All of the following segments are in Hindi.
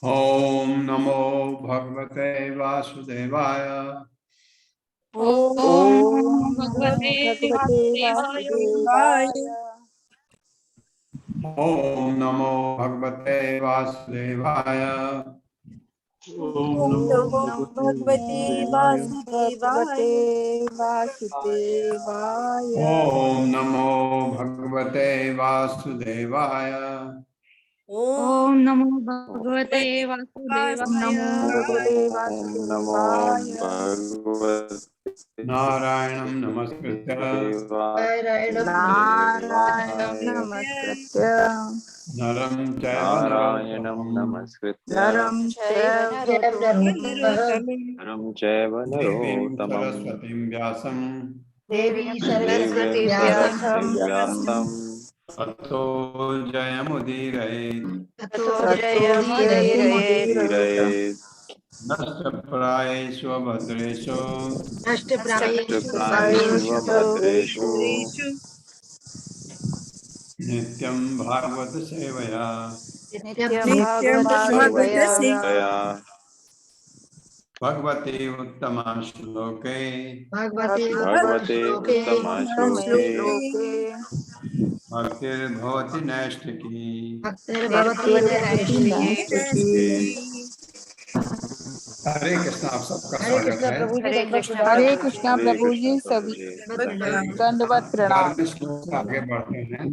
ओम नमो भगवते वासुदेवाय। ओम भगवते वासुदेवाय। ओम नमो भगवते वासुदेवाय। ओम नमो भगवते वासुदेवाय। ओम नमो भगवते वासुदेवाय। ओम नमो भगवते वासुदेवाय। नारायणं नमस्कृत्य नारायणं नमस्कृत्य नरं चैव नरं चैव देवीं नरोत्तमं सरस्वतीं व्यासं देवीं सरस्वती व्यासं ततो जयमुदीरयेत्। जयमुदीरयेत्। नष्टप्रायेषु भद्रेषु भद्रेषु नित्यं भागवत सेवया नित्यं भागवत सेवया भगवती उत्तमा श्लोके भगवते उत्तमा श्लोके भक्तिर्भवति नैष्ठिकी। हरे कृष्ण। आप सबका स्वागत है। हरे कृष्णा प्रभु जी, सभी दंडवत प्रणाम। 11वें श्लोक से आगे बढ़ते हैं।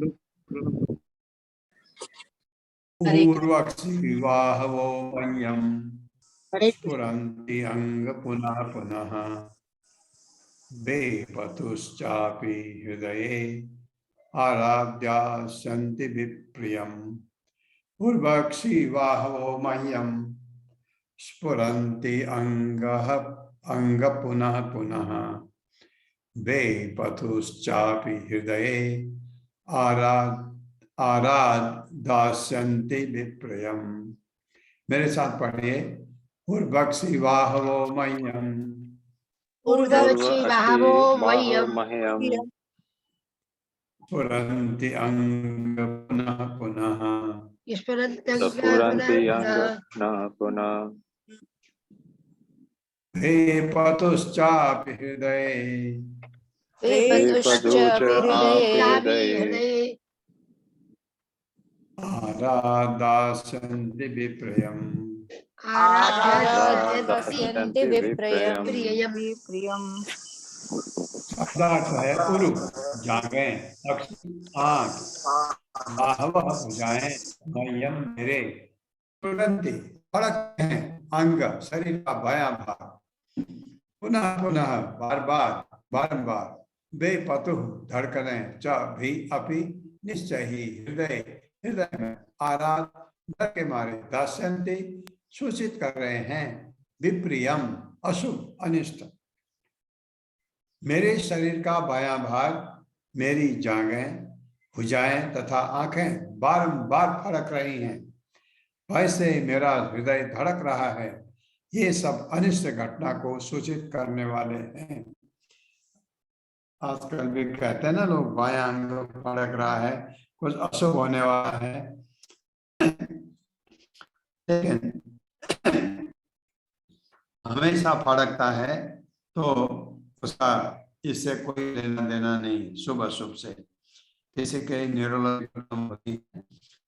पूर्वक्षि विवाहवो वयं स्फुरन्ति अंग पुनः पुनः बेपतुश्चापि हृदये आराध्या सन्ति विप्रियम्। पूर्वक्षि वाहवो मह्यं स्फुरन्ति अंग पुनः पुनः बेपतुश्चापि हृदये आराध्यास्यन्ति विप्रियम्। मेरे साथ पढ़िए। पूर्वक्षि वाहवो मह्यं स्फुरन्ति अंग पुनः पुनः बेपतुश्चापि हृदये आराध्यास्यन्ति विप्रियम्। शब्दार्थ है उरु जागे, आंख, बाहव भुजाएं, मह्यम मेरे, स्फुरन्ति फड़कते हैं, अंग शरीर का बायां भाग, पुनः पुनः बार बार बारंबार, बेपतु धड़कने च भी अपि निश्चय ही हृदय में आराध डर के मारे दास्यन्ति सूचित कर रहे हैं विप्रियम अशुभ अनिष्ट। मेरे शरीर का बायां भाग, मेरी जांघें, भुजाएं तथा आंखें बारंबार फड़क रही हैं, वैसे मेरा हृदय धड़क रहा है। ये सब अनिष्ट घटना को सूचित करने वाले हैं। आजकल भी कहते हैं ना लोग, बायां अंग फड़क रहा है, कुछ अशुभ होने वाला है। लेकिन हमेशा फड़कता है तो उसका इससे कोई लेना देना नहीं, शुभ अशुभ से। किसी के न्यूरोलॉजिकल होती है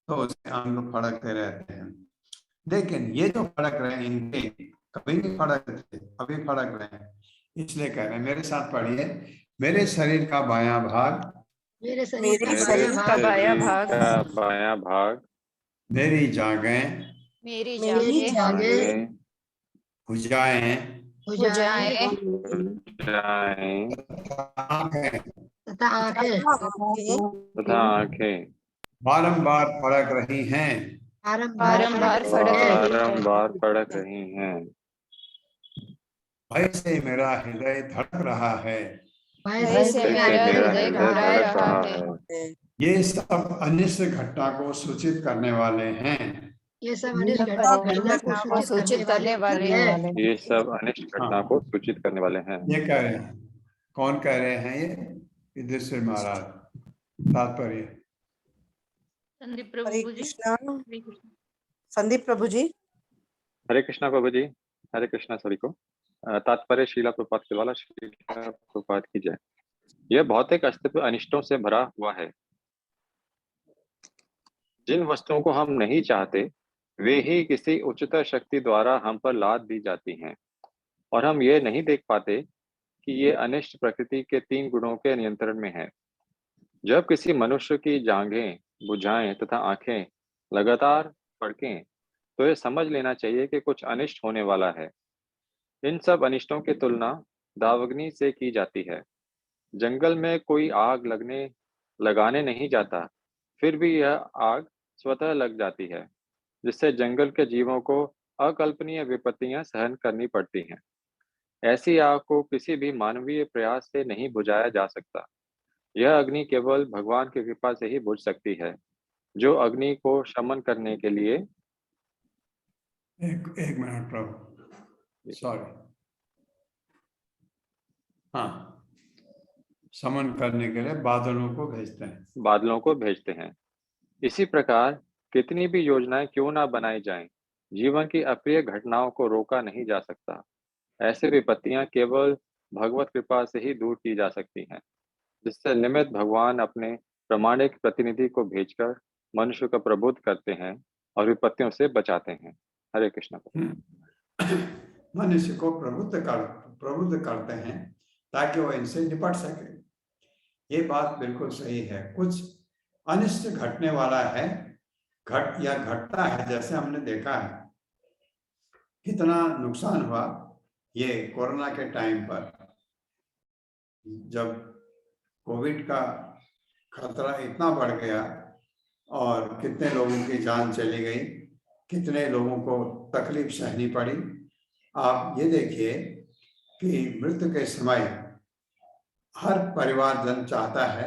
तो उसके अंग फड़कते रहते हैं। लेकिन ये जो फड़क रहे हैं, इनके कभी नहीं फड़कते थे, अभी फड़क रहे हैं। इसलिए कह रहे हैं, मेरे साथ पढ़िए। मेरे शरीर का बायां भाग, मेरे शरीर मेरे का शरीर बायां का भाग, बायां शरीर भाग, का बायां भाग, मेरी जांघें, मेरी मेरी जांघें, जांघें, जांघें, भुजाएं, भुजाएं भुजाएं भुजाएं आंखें तथा आंखें तथा आंखें तथा आंखें बारंबार फड़क रही हैं। बारंबार बारंबार फड़क फड़क रही हैं। रही है। बारंबार फड़क रही हैं। भय से मेरा हृदय धड़क रहा है। भय भय से से मेरा जैसे मेरा हृदय मेरा हृदय धड़क हृदय रहा घबरा है। धड़क रहा रहा है। है। ये सब अनिष्ट घटना को सूचित करने वाले हैं। ये सब ये अनिष्ट सब घटना को घटना को सूचित सूचित करने वाले हैं। हैं। ये सब अनिष्ट घटना हाँ, को सूचित करने वाले हैं। ये कह रहे हैं। कौन कह रहे हैं? ये युधिष्ठिर महाराज। तात्पर्य संदीप हरे प्रभु जी। कृष्णा। संदीप प्रभु जी। हरे कृष्णा प्रभु जी। हरे कृष्णा सभी को। तात्पर्य श्रीला प्रभुपाद के द्वारा श्रीला प्रभुपाद की जय। यह भौतिक अस्तित्व अनिष्टों से भरा हुआ है। जिन वस्तुओं को हम नहीं चाहते वे ही किसी उच्चतर शक्ति द्वारा हम पर लाद दी जाती हैं, और हम ये नहीं देख पाते कि ये अनिष्ट प्रकृति के 3 गुणों के नियंत्रण में है। जब किसी मनुष्य की जांघें, भुजाएं तथा आंखें लगातार फड़कें तो ये समझ लेना चाहिए कि कुछ अनिष्ट होने वाला है। इन सब अनिष्टों की तुलना दावाग्नि से की जाती है। जंगल में कोई आग लगाने नहीं जाता, फिर भी यह आग स्वतः लग जाती है, जिससे जंगल के जीवों को अकल्पनीय विपत्तियां सहन करनी पड़ती हैं। ऐसी आग को किसी भी मानवीय प्रयास से नहीं बुझाया जा सकता। यह अग्नि केवल भगवान की कृपा से ही बुझ सकती है, जो अग्नि को शमन करने के लिए एक मिनट प्रभु, सॉरी। हाँ, समन करने के लिए बादलों को भेजते हैं। इसी प्रकार कितनी भी योजनाएं क्यों ना बनाई जाएं, जीवन की अप्रिय घटनाओं को रोका नहीं जा सकता। ऐसी विपत्तियां केवल भगवत कृपा से ही दूर की जा सकती हैं, जिससे निमित्त भगवान अपने प्रामाणिक प्रतिनिधि को भेजकर मनुष्य को प्रबुद्ध करते हैं और विपत्तियों से बचाते हैं। हरे कृष्ण। मनुष्य को प्रबुद्ध करते हैं ताकि वो इनसे निपट सके। ये बात बिल्कुल सही है। कुछ अनिष्ट घटने वाला है, घटता है। जैसे हमने देखा है कितना नुकसान हुआ ये कोरोना के टाइम पर, जब कोविड का खतरा इतना बढ़ गया और कितने लोगों की जान चली गई, कितने लोगों को तकलीफ सहनी पड़ी। आप ये देखिए कि मृत्यु के समय हर परिवारजन चाहता है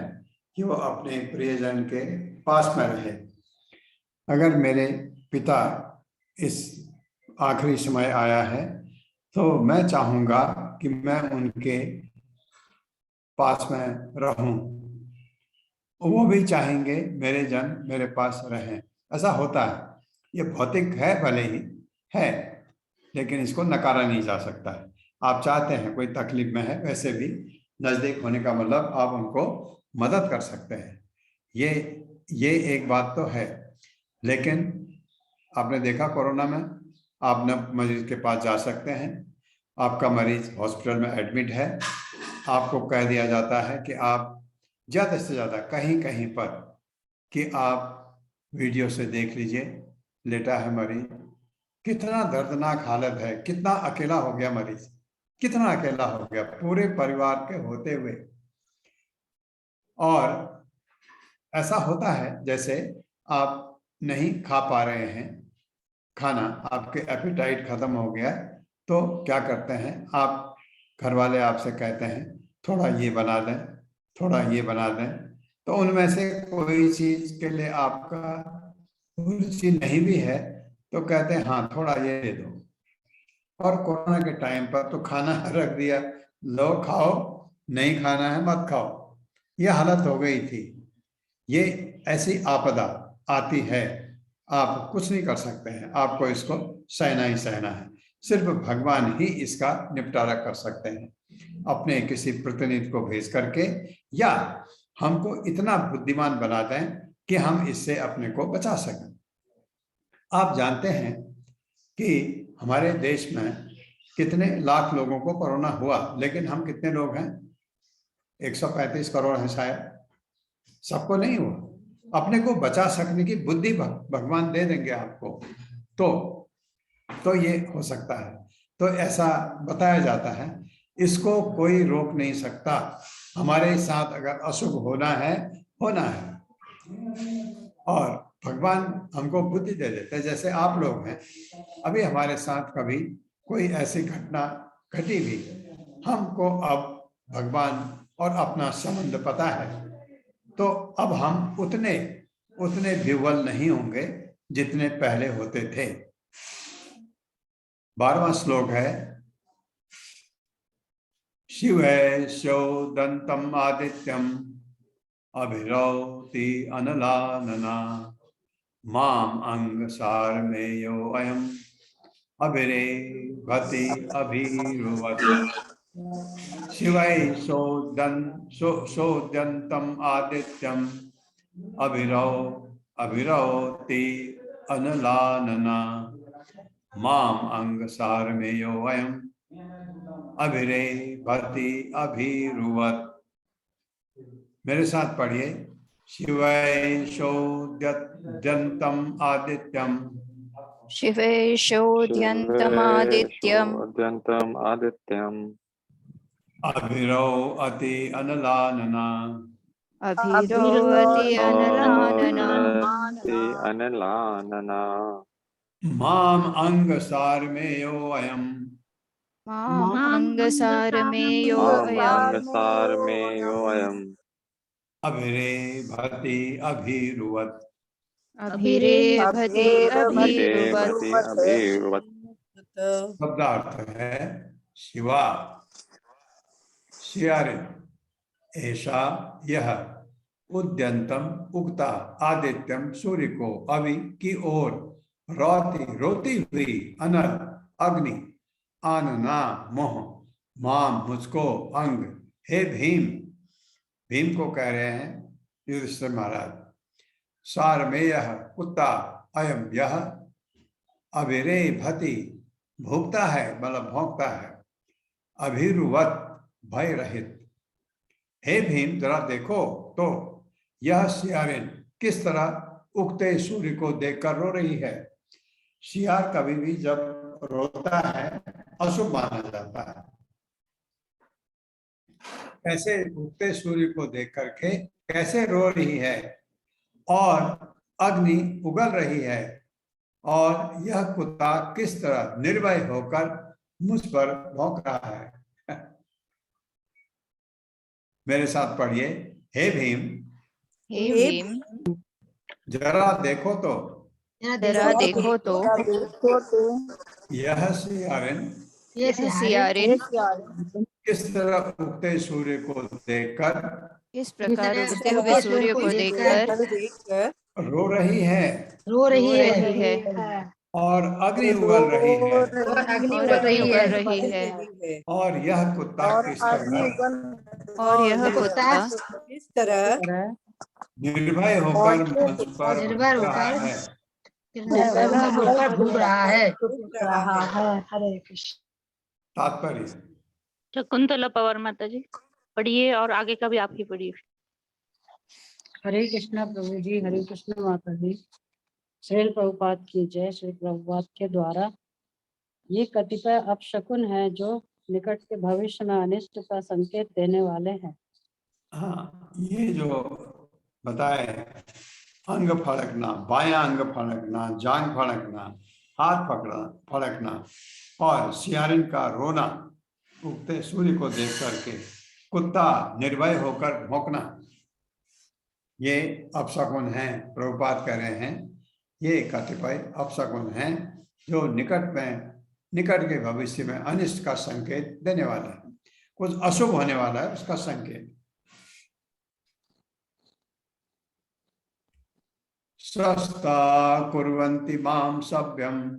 कि वो अपने प्रियजन के पास में रहे। अगर मेरे पिता इस आखिरी समय आया है तो मैं चाहूँगा कि मैं उनके पास में रहूं, वो भी चाहेंगे मेरे जन मेरे पास रहें। ऐसा होता है। ये भौतिक है, भले ही है, लेकिन इसको नकारा नहीं जा सकता है। आप चाहते हैं कोई तकलीफ में है, वैसे भी नजदीक होने का मतलब आप उनको मदद कर सकते हैं। ये एक बात तो है। लेकिन आपने देखा कोरोना में आप न मरीज के पास जा सकते हैं। आपका मरीज हॉस्पिटल में एडमिट है, आपको कह दिया जाता है कि आप ज़्यादा से ज़्यादा कहीं कहीं पर कि आप वीडियो से देख लीजिए, लेटा है मरीज, कितना दर्दनाक हालत है, कितना अकेला हो गया मरीज, कितना अकेला हो गया पूरे परिवार के होते हुए। और ऐसा होता है जैसे आप नहीं खा पा रहे हैं खाना, आपके एपेटाइट खत्म हो गया, तो क्या करते हैं आप, घर वाले आपसे कहते हैं थोड़ा ये बना दें, थोड़ा ये बना दें, तो उनमें से कोई चीज के लिए आपका रुचि नहीं भी है तो कहते हैं हाँ थोड़ा ये दे दो। और कोरोना के टाइम पर तो खाना रख दिया, लो खाओ, नहीं खाना है मत खाओ, ये हालत हो गई थी। ये ऐसी आपदा आती है, आप कुछ नहीं कर सकते हैं, आपको इसको सहना ही सहना है। सिर्फ भगवान ही इसका निपटारा कर सकते हैं, अपने किसी प्रतिनिधि को भेज करके, या हमको इतना बुद्धिमान बना दें कि हम इससे अपने को बचा सकें। आप जानते हैं कि हमारे देश में कितने लाख लोगों को कोरोना हुआ, लेकिन हम कितने लोग हैं? 135 करोड़ हैं शायद। सबको नहीं हो, अपने को बचा सकने की बुद्धि भगवान दे देंगे आपको, तो ये हो सकता है। तो ऐसा बताया जाता है, इसको कोई रोक नहीं सकता। हमारे साथ अगर अशुभ होना है, होना है, और भगवान हमको बुद्धि दे देते हैं। जैसे आप लोग हैं, अभी हमारे साथ कभी कोई ऐसी घटना घटी भी, हमको अब भगवान और अपना संबंध पता है, तो अब हम उतने विह्वल नहीं होंगे जितने पहले होते थे। 12वां श्लोक है, शिवैश्यो दंतम आदित्यम अभिरौति अनलानना माम अंग सारमेयो अयम अभिरे भति अभिरुवत्। शिवै सोदंतम आदित्यम अभिरौति अनलानना माम अंग सारमेयो अयम अभिरे भति अभिरुवत्। मेरे साथ पढ़िए, शिवैषोद्यन्तम आदित्यम शिवेशोऽद्यन्तमादित्यम् अभिरौति अनलानना अभिरोहति अनलानना अनलानना माम अंग सारमेयो अयम माम् अंगसारमेयो अयम् अभिरे भति अभिरुवत्। अभिरेभति अभिरुवत्। शब्दार्थ है शिवा, शियारिन, ऐसा यह, उद्यंतम उगता, आदित्यम सूर्य को, अवि की ओर, रोती हुई, अनल अग्नि, आनना मोह, माम मुझको, अंग, हे भीम को कह रहे हैं युधिष्ठिर महाराज, सारमेय कुत्ता, अयम यह, अभिरे भति भोगता है, मतलब भोंकता है, अभिरुवत भय रहित। हे भीम जरा देखो तो यह सियारिन किस तरह उगते सूर्य को देखकर रो रही है। सियार कभी भी जब रोता है अशुभ माना जाता है, कैसे उगते सूर्य को देख करके कैसे रो रही है, और अग्नि उगल रही है, और यह कुत्ता किस तरह निर्भय होकर मुझ पर भौंक रहा है। मेरे साथ पढ़िए, हे भीम जरा देखो तो यह सियारिन किस तरह उगते सूर्य को देखकर, इस प्रकार उगते हुए सूर्य को देखकर रो रही है और अग्नि उगल रही है, और यह कुत्ता किस तरह निर्भय होकर मुझ पर भूख रहा है। हरे कृष्ण। तात्पर्य, शकुंतला पवार माता जी पढ़िए, और आगे का भी आप ही पढ़िए। हरे कृष्णा प्रभु जी, हरे कृष्ण माता जी। श्रील प्रभुपाद की जय। श्री प्रभुपाद के द्वारा ये कतिपय अपशकुन है जो निकट के भविष्य में अनिष्ट का संकेत देने वाले हैं। हाँ, ये जो बताए, अंग फड़कना, बायां अंग फड़कना, जांग फड़कना, हाथ फड़कना, और सियारिन का रोना, उगते सूर्य को देख करके कुत्ता निर्भय होकर भौंकना, ये अपशकुन हैं। प्रभुपाद कह रहे हैं ये कतिपय अपशकुन हैं जो निकट के भविष्य में अनिष्ट का संकेत देने वाला है, कुछ अशुभ होने वाला है उसका संकेत। स्रस्ता कुर्वन्ति मां सभ्यं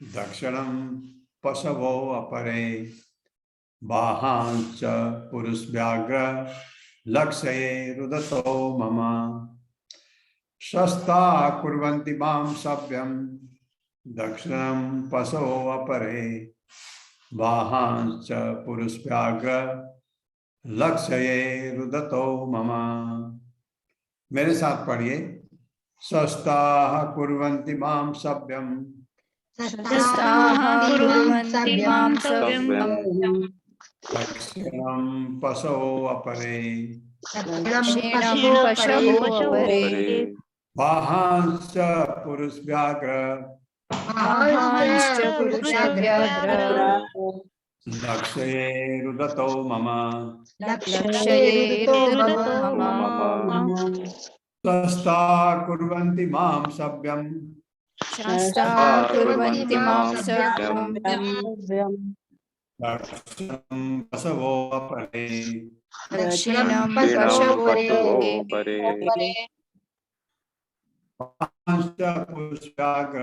दक्षिणं पशवो अपरे बाहांच पुरुष व्याघ्र लक्ष्ये रुदतो मम। स्रस्ता कुर्वन्ति मां सभ्यं दक्षिणं पशवो अपरे बाहांच पुरुष व्याघ्र लक्ष्ये रुदतो मम। मेरे साथ पढ़िए। सस्ताः कुर्वन्ति मां सभ्यं सस्ताः कुर्वन्ति मां सव्यं दक्षिणं पशवो अपरे क्षीणं पशवो अपरे वाहांश्च पुरुषव्याघ्र महांश्च पुरुषव्याघ्र लक्ष्येरुदतो मम लक्षयेरुदतो मम सस्ता कुर्वन्ति मां सभ्यं शास्त्राः कुर्वन्ति मां सव्यं दक्षिणं पशवो अपरे दक्षिणं क्षीणं पशवो पशवो अपरे वाहांश्च पुरुषव्याघ्र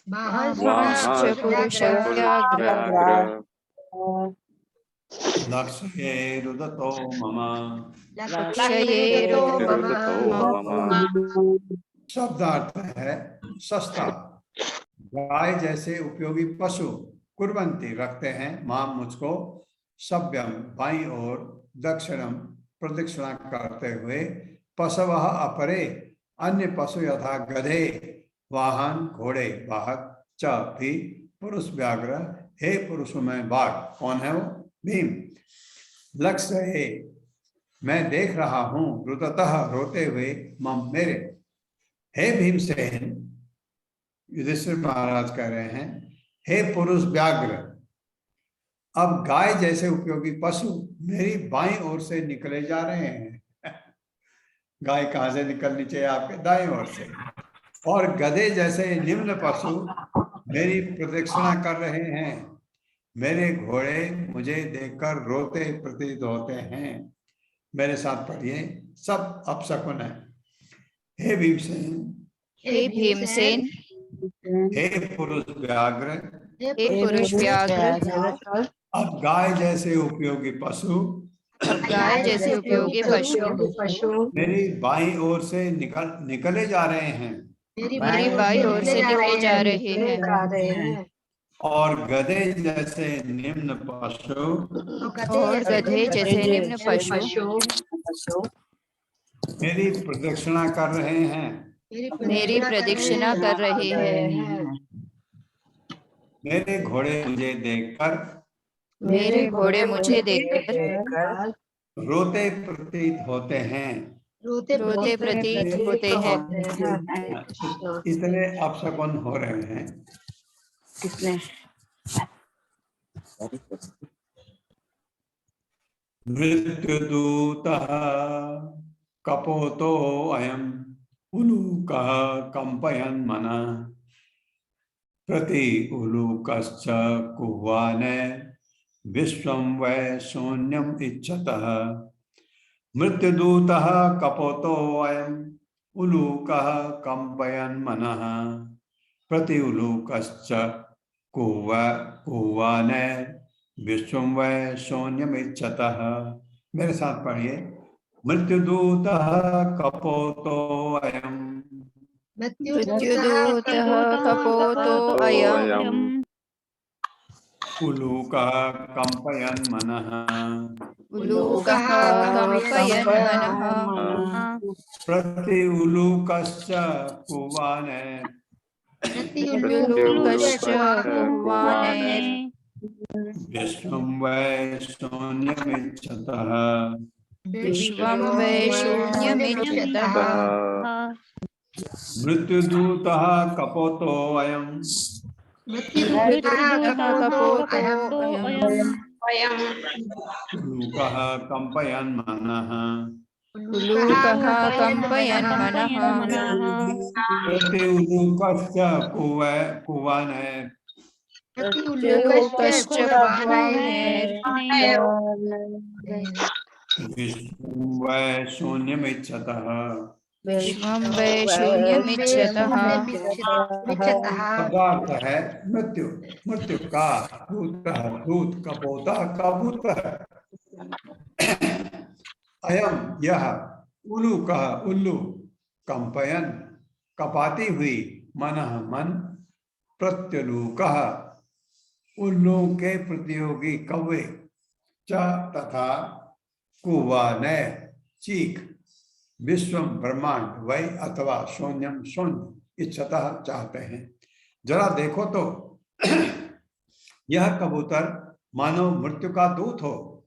महांश्च पुरुषव्याघ्र लक्ष्येरुदतो मम लक्षयेरुदतो मम शब्दार्थ है सस्ता, गाय जैसे उपयोगी पशु, कुर्वन्ति रखते हैं, माम मुझको, सभ्यम बाईं ओर, दक्षिणम प्रदक्षिणा करते हुए, पशवः अपरे अन्य पशु यथा गधे, वाहन घोड़े, वाहक, च भी, पुरुष व्याघ्र, हे पुरुषों में बाघ, कौन है वो? भीम। लक्ष्य है, मैं देख रहा हूं, रुदतः रोते हुए, मम मेरे, हे भीमसेन, युधिष्ठिर महाराज कह रहे हैं, हे पुरुष व्याघ्र, अब गाय जैसे उपयोगी पशु मेरी बाईं ओर से निकले जा रहे हैं। गाय कहां से निकलनी चाहिए? आपके दाएं ओर से। और गधे जैसे निम्न पशु मेरी प्रदक्षिणा कर रहे हैं। मेरे घोड़े मुझे देखकर रोते प्रतीत होते हैं। मेरे साथ पढ़िए, सब अपशकुन है। हे भीमसेन, हे भीमसेन, हे पुरुष व्याघ्र, हे पुरुष व्याघ्र, अब गाय जैसे उपयोगी पशु अब गाय जैसे उपयोगी पशु मेरी बाईं ओर से निकले जा रहे हैं। मेरी बाईं ओर से निकले जा रहे हैं। और गधे जैसे निम्न पशु और गधे जैसे निम्न पशु मेरी प्रदक्षिणा कर रहे हैं। मेरी प्रदक्षिणा कर रहे हैं। मेरे घोड़े मुझे देखकर मेरे घोड़े मुझे देखकर रोते प्रतीत होते हैं। रोते प्रतीत होते हैं। इतने अपशकुन हो रहे हैं। मृत्युदूतः कपोतो अयम् उलूकः कंपयन् मनः प्रति उलूकश्च कुह्वान विश्वं वै शून्यम् इच्छतः। मृत्युदूतः कपोतो अयम् उलूकः कंपयन् मनः प्रति उलूकश्च कुह्वान विश्वं वै शून्यम् इच्छतः। मेरे साथ पढ़िए। मृत्युदूतः कपोतो अयम् मृत्युदूतः कपोतो अयम् उलूकः कंपयन् मनः उलूकः कंपयन् मनः प्रति उलूकश्च कुह्वान उलूकश्च कुह्वान विश्वं वै शून्यमिच्छतः। विश्वं वै शून्यमिच्छतः। मृत्युदूतः कपोतो अयम् उलूकः कंपयन् मनः उलूकः कंपयन् मनः प्रति उलूकश्च कुह्वान उलूकश्च कुह्वान विश्वं वै शून्यमिच्छतः। विश्वं वै शून्यमिच्छतः। पदार्थ है मृत्यु, मृत्यु का दूत, दूत कपोता कबूतर। अयम यह, उल्लू का उल्लू, कंपयन कपाती हुई, मन मन, प्रत्यलूकः उल्लू के प्रतियोगी कौवे, च तथा कुह्वान चीख, विश्वम ब्रह्मांड वही अथवा शून्यम शून्य इच्छतः चाहते हैं। जरा देखो तो यह कबूतर मानो मृत्यु का दूत हो।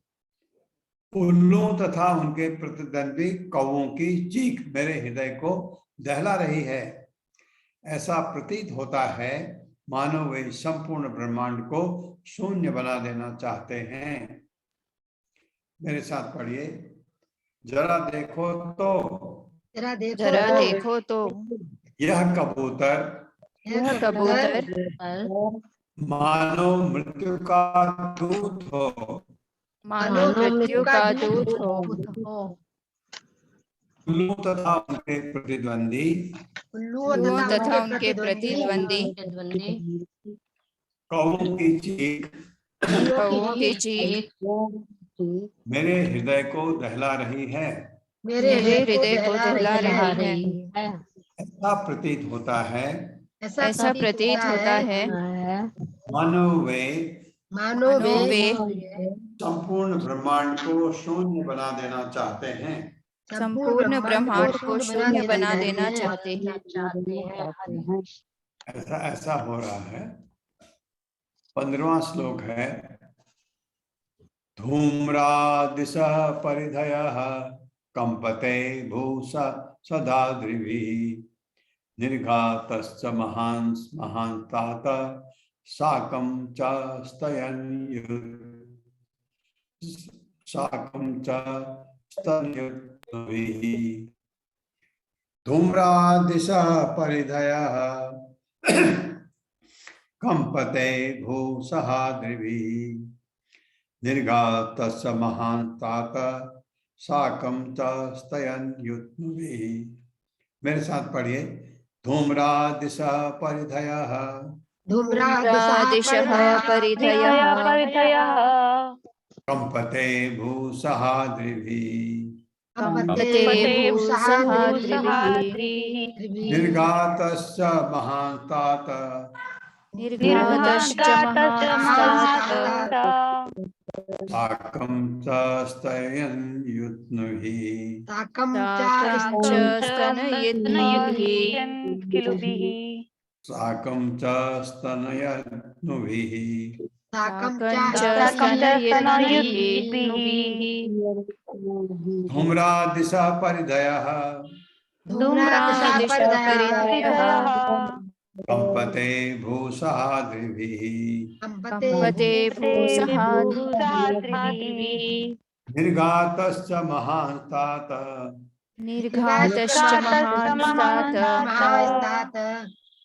उल्लू तथा उनके प्रतिद्वंदी कौवों की चीख मेरे हृदय को दहला रही है। ऐसा प्रतीत होता है मानो वे संपूर्ण ब्रह्मांड को शून्य बना देना चाहते हैं। मेरे साथ पढ़िए। जरा देखो तो जरा देखो तो यह कबूतर मानो मृत्यु का दूत हो। मानो मृत्यु का दूत हो। उल्लू तथा उनके प्रतिद्वंदी कौवों की चीख मेरे हृदय को दहला रही है। मेरे हृदय को दहला रही है। ऐसा प्रतीत होता है मानो वे संपूर्ण ब्रह्मांड को शून्य बना देना चाहते हैं। संपूर्ण ब्रह्मांड को शून्य बना देना चाहते हैं। ऐसा हो रहा है। 15वां श्लोक है। धूम्रादिशः परिधयः कंपते भूसा सदाद्रिभिः निर्घातश्च महान्तात साकं च स्तनयुग्मभिः। धूम्रादिशः परिधयः कंपते भूसहाद्रिभिः निर्घातश्च महान्तात साकं च स्तनयुग्मभिः। मेरे साथ पढ़िए। धूम्रादिशः परिधयः कंपते भूसहाद्रिभिः निर्घातश्च महान्तात साकं च स्तनयुग्मभिः साकं च स्तनयुग्मभिः। धूम्रादिशः परिधयः कंपते भूसहाद्रिभिः निर्घातश्च महान्तात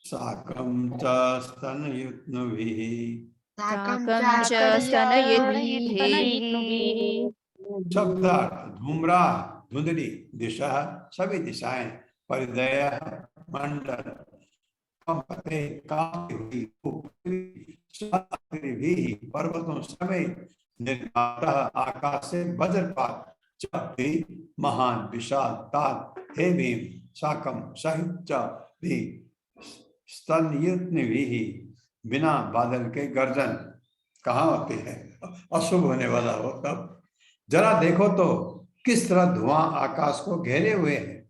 साकं च स्तनयुग्मभिः। शब्दार्थ धूम्रा धुंधली दिशा सभी दिशाएं परिधय मंडल कंपते कांपती हुई पर्वतों समेत निर्घातः आकाश से वज्रपात च भी महान विशाल तात हे भीम साकम सहित च भी स्तनयुग्मभिः बिना बादल के गर्जन कहाँ होती है? अशुभ होने वाला हो तब। जरा देखो तो किस तरह धुआं आकाश को घेरे हुए है।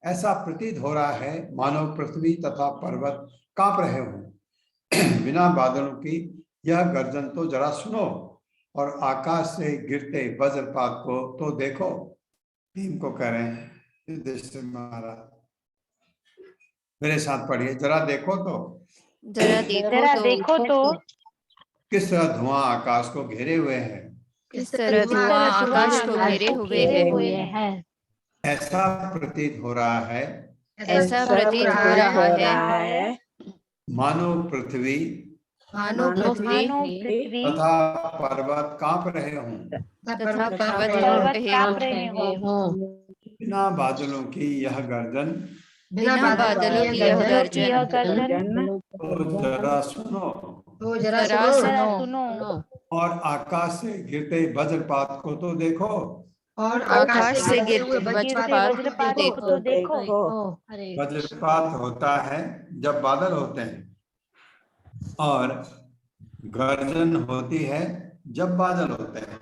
ऐसा प्रतीत हो रहा है मानो पृथ्वी तथा पर्वत कांप रहे हों। बिना बादलों की यह गर्जन तो जरा सुनो और आकाश से गिरते वज्रपात को तो देखो। भीम को कह रहे हैं युधिष्ठिर महाराज। मेरे साथ पढ़िए। जरा देखो तो किस तरह धुआं आकाश को घेरे हुए है। ऐसा प्रतीत हो रहा है मानो पृथ्वी तथा पर्वत कांप रहे हों। बिना बादलों की यह गर्जन तो जरा सुनो और आकाश से गिरते वज्रपात को तो देखो। वज्रपात होता है जब बादल होते हैं और गर्जन होती है जब बादल होते हैं।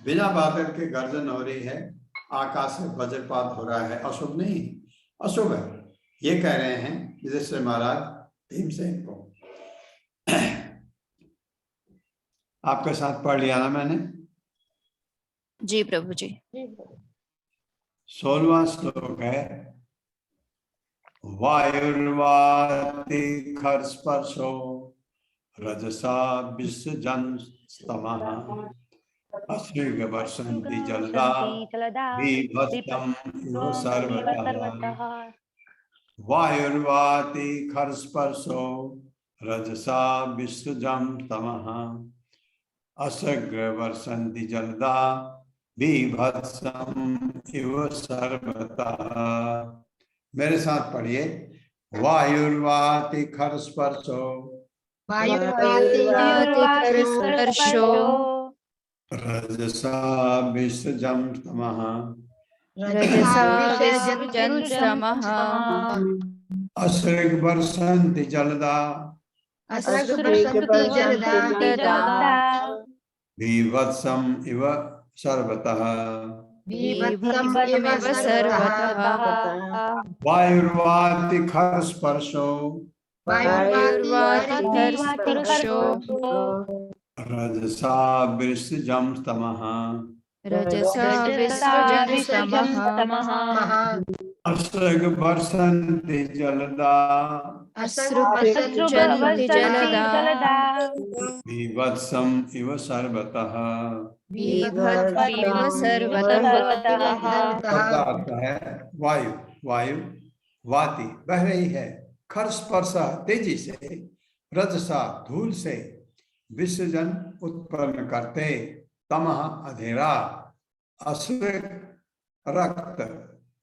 बिना बादल के गर्जन हो रही है आकाश से वज्रपात हो रहा है, अशुभ नहीं, अशुभ है, ये कह रहे हैं युधिष्ठिर महाराज भीमसेन को। आपके साथ पढ़ लिया ना मैंने? जी प्रभु जी। 16वां श्लोक है, वायुर्वाति खरस्पर्शो रजसा विसृजन् स्तमः अश्रिग वर्षन्ति जलदा बीभत्सम् इव सर्वतः। वायुर्वाति खरस्पर्शो रजसा विसृजन् स्तमः अश्रिग वर्षन्ति जलदा बीभत्सम् इव सर्वतः। मेरे साथ पढ़िए, वायुर्वाति खरस्पर्शो स्पर्शो रजसा विसृजन् तमः रजसा विसृजन् तमः अश्रिग वर्षन्ति जलदा बीभत्सम् इव सर्वतः। वायुर्वाति खरस्पर्शो रजसा विसृजन् तमः अश्रिग वर्षन्ति जलदा बीभत्सम् इव सर्वतः। वायु, वायु वाति बह रही है, खरस्पर्शा तेजी से, रजसा धूल से, विसर्जन उत्पन्न करते, तमः अंधेरा, अश्रिक रक्त,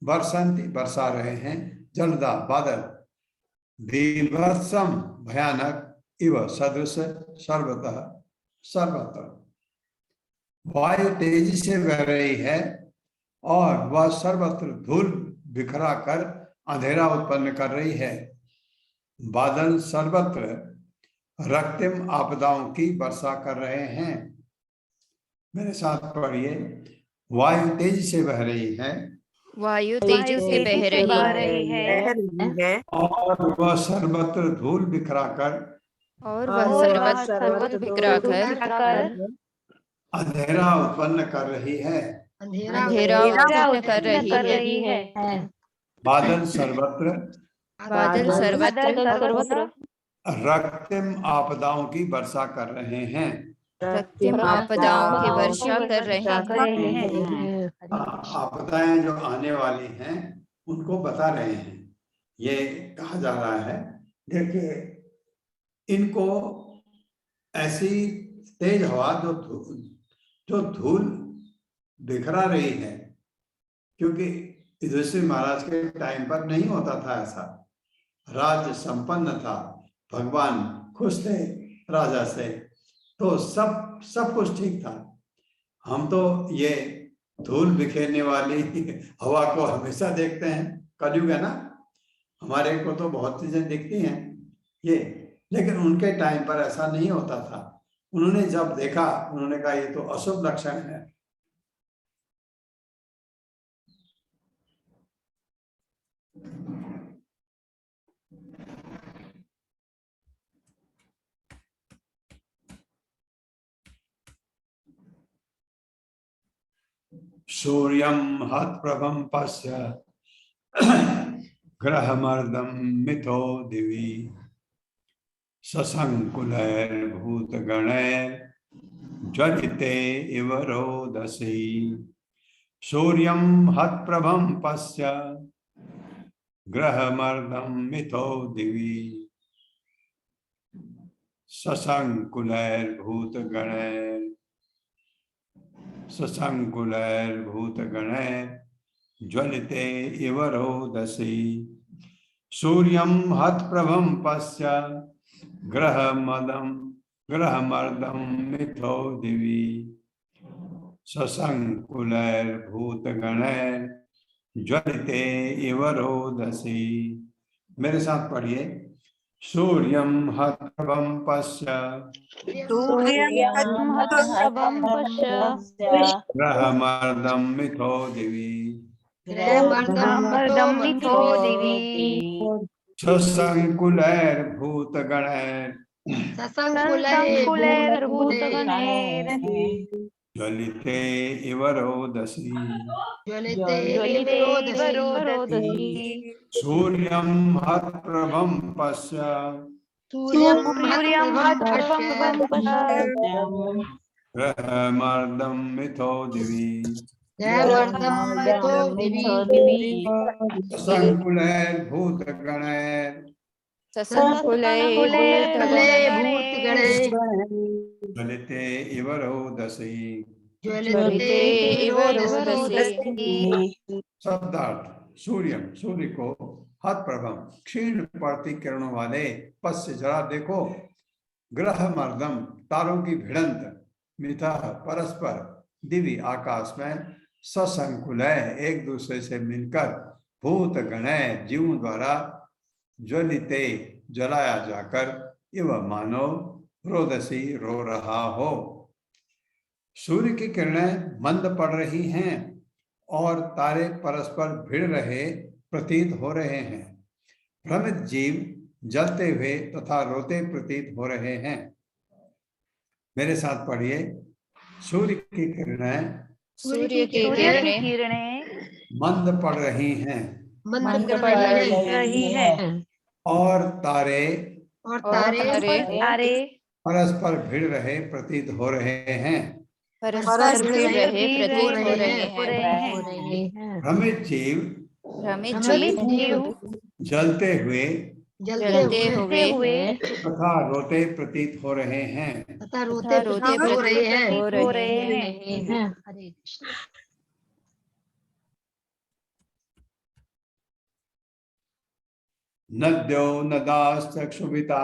बरसंती बरसा रहे हैं, जलदा बादल, बीभत्सम भयानक, इव सदृश सर्वतः सर्वत्र। वायु तेजी से बह रही है और वह सर्वत्र धूल बिखरा कर अंधेरा उत्पन्न कर रही है। बादल सर्वत्र रक्तिम आपदाओं की वर्षा कर रहे हैं। मेरे साथ पढ़िए, वायु तेजी से बह रही है, वायु तेजी से बह रही है और वह सर्वत्र धूल बिखरा कर अंधेरा उत्पन्न कर रही है। अंधेरा उत्पन्न कर रही है। बादल सर्वत्र रक्तिम आपदाओं की वर्षा कर रहे हैं। रक्तिम आपदाओं की वर्षा कर रहे हैं। आपदाएं जो आने वाली हैं उनको बता रहे हैं। ये कहा जा रहा है, देखिए इनको ऐसी तेज हवा जो धूल बिखरा रही है, क्योंकि युधिष्ठिर महाराज के टाइम पर नहीं होता था ऐसा। राज्य संपन्न था, भगवान खुश थे राजा से, तो सब कुछ ठीक था। हम तो ये धूल बिखेरने वाली हवा को हमेशा देखते हैं, कलयुग है ना, हमारे को तो बहुत चीजें दिखती हैं ये, लेकिन उनके टाइम पर ऐसा नहीं होता था। उन्होंने जब देखा, उन्होंने कहा ये तो अशुभ लक्षण है। सूर्यं हतप्रभं पश्य ग्रहमर्दं मिथो दिवि सशंकुलैर्भूतगणैर्ज्वलिते इव रोदसी। सूर्यं हतप्रभं पश्य ग्रहमर्दं मिथो दिवि सशंकुलैर्भूतगणैर्ज्वलिते इव रोदसी। सूर्यं हतप्रभं पश्य ग्रहमर्दं मिथो दिवि सशंकुलैर्भूतगणैर्ज्वलिते इव रोदसी। मेरे साथ पढ़िए, सूर्यं हत्रभं पश्य महत्प्रभं पश्य ग्रहमर्दं मिथो दिवि ग्रहमर्दं मिथो दिवि ससङ्कुलैर्भूतगणैर् संकुलैर्भूतगणैर् ज्वलिते इव रोदसी ज्वलिते इव रोदसी सूर्यं हत्रभं पश्य सूर्यं महत्प्रभं पश्य ग्रहमर्दं मिथो दिवि ग्रहमर्दं मिथो दिवि ससङ्कुलैर्भूतगणैर् संकुलैर्भूतगणैर् ज्वलिते इव रोदसी ज्वलिते इव रोदसी शब्दार्थ सूर्य सूर्य को हतप्रभम क्षीण पड़ती किरणों वाले पश्य जरा देखो, ग्रह मर्दम तारों की भिड़ंत, मिथा परस्पर, दिव्य आकाश में, ससंकुलय एक दूसरे से मिलकर, भूत गणय जीवों द्वारा, ज्वलिते जलाया जाकर, इव मानो रोदसी रो रहा हो। सूर्य की किरणें मंद पड़ रही हैं और तारे परस्पर भिड़ रहे प्रतीत हो रहे हैं। भ्रमित जीव जलते हुए तथा रोते प्रतीत हो रहे हैं। मेरे साथ पढ़िए, सूर्य की किरणें मंद पड़ रही हैं और तारे परस्पर भिड़ रहे प्रतीत हो रहे हैं। भ्रमित जीव जलते हुए तथा रोते प्रतीत हो रहे हैं। हरे कृष्ण। नद्यो नदाश्चक्षुभिता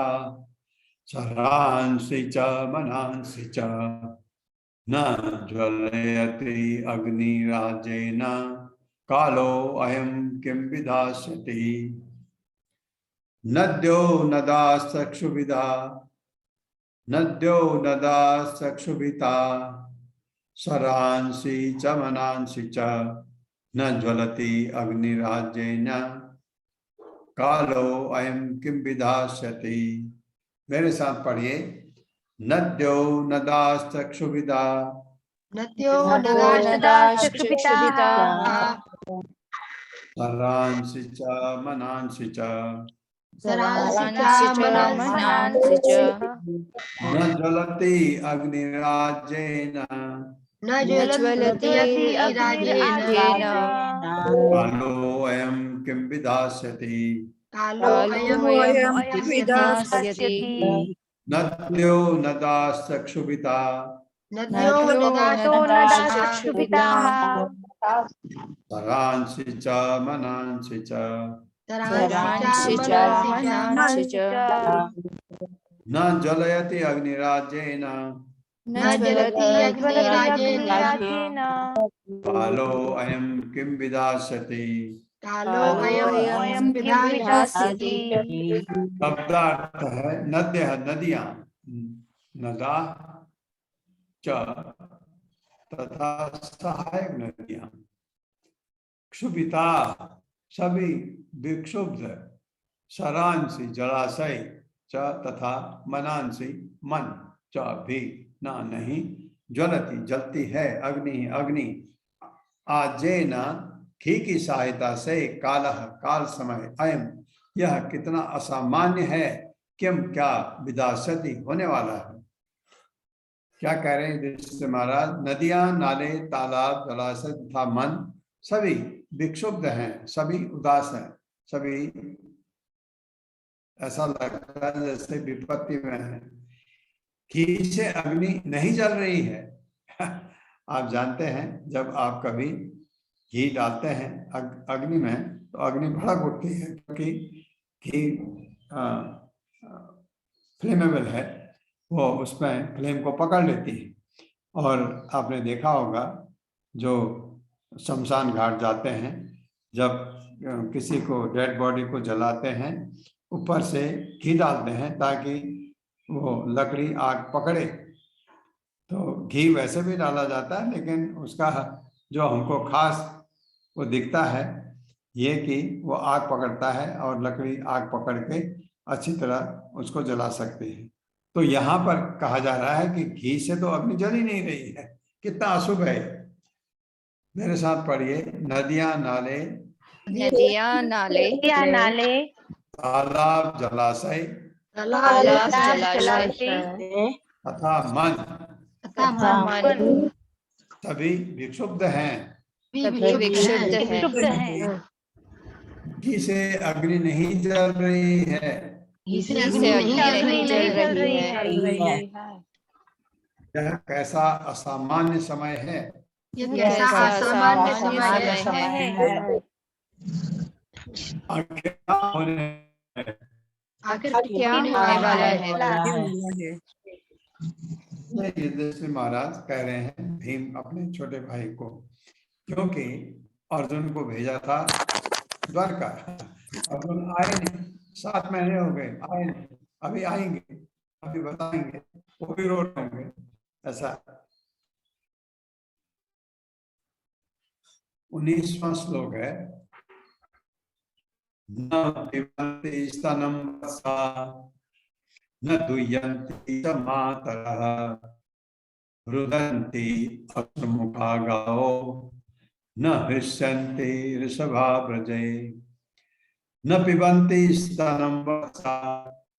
सरांसि च मनांसि च न ज्वलयति अग्निराजेन कालो अयं किं विधास्यति। नद्यो नदाश्चक्षुभिता सरांसि च मनांसि च न ज्वलति अग्निराजेन कालो अयं किं विधास्यति। मेरे साथ पढ़िए, नद्यो नदाश्चक्षुभिता सरांसि च मनांसि च न ज्वलति अग्निराजेन कालो अयं किं विधास्यति। नद्यो नदाश्चक्षुभिता सरांसि च मनांसि च न ज्वलयति अग्निराजेन कालो अयं किं विधास्यति। शब्दार्थ है नद्य नदियां, नदा च तथा सहायक नदियां, क्षुभिता सभी विक्षुब्ध, सरांसि जलाशय च तथा मनांसि मन च भी ना नहीं, ज्वलती जलती है, अग्नि अग्नि, आजेन घी की सहायता से, कालः काल समय, अयम यह कितना असामान्य है, किम क्या, विदासति होने वाला है। क्या कह रहे हैं युधिष्ठिर महाराज, नदियां नाले तालाब जलाशय तथा मन सभी विक्षुब्ध हैं, सभी उदास हैं, सभी ऐसा लगता है जैसे विपत्ति में है। घी से अग्नि नहीं जल रही है। आप जानते हैं जब आप कभी घी डालते हैं अग्नि में तो अग्नि भड़क उठती है, क्योंकि घी फ्लेमेबल है, वो उसमें फ्लेम को पकड़ लेती है। और आपने देखा होगा जो शमशान घाट जाते हैं, जब किसी को डेड बॉडी को जलाते हैं ऊपर से घी डालते हैं ताकि वो लकड़ी आग पकड़े। तो घी वैसे भी डाला जाता है, लेकिन उसका जो हमको खास वो दिखता है ये कि वो आग पकड़ता है और लकड़ी आग पकड़ के अच्छी तरह उसको जला सकते हैं। तो यहाँ पर कहा जा रहा है कि घी से तो अग्नि जल ही नहीं रही है, कितना अशुभ है। मेरे साथ पढ़िए, नदियां नाले, नदियां नाले तालाब जलाशय तालाब जलाशय तथा मन तथा मन सभी विक्षुब्ध हैं। सभी विक्षुब्ध विक्षुब्ध हैं। हैं। घी से अग्नि नहीं जल रही है। घी से अग्नि नहीं जल रही है। यह कैसा असामान्य समय है। यह कैसा असामान्य समय है। आखिर क्या होने है? आखिर क्या होने वाला है। युधिष्ठिर महाराज कह रहे हैं भीम अपने छोटे भाई को, क्योंकि अर्जुन को भेजा था द्वारका, अर्जुन आए नहीं, 7 महीने हो गए आए नहीं, अभी आएंगे, अभी बताएंगे, वो भी रो रहे होंगे। ऐसा 19वां श्लोक है, न पिबन्ति स्तनं वसा न दुह्यन्ति च मातरः रुदन्ति अश्रुमुखा गावो न हृष्यन्ति ऋषभा व्रजे। न पिबन्ति स्तनं वसा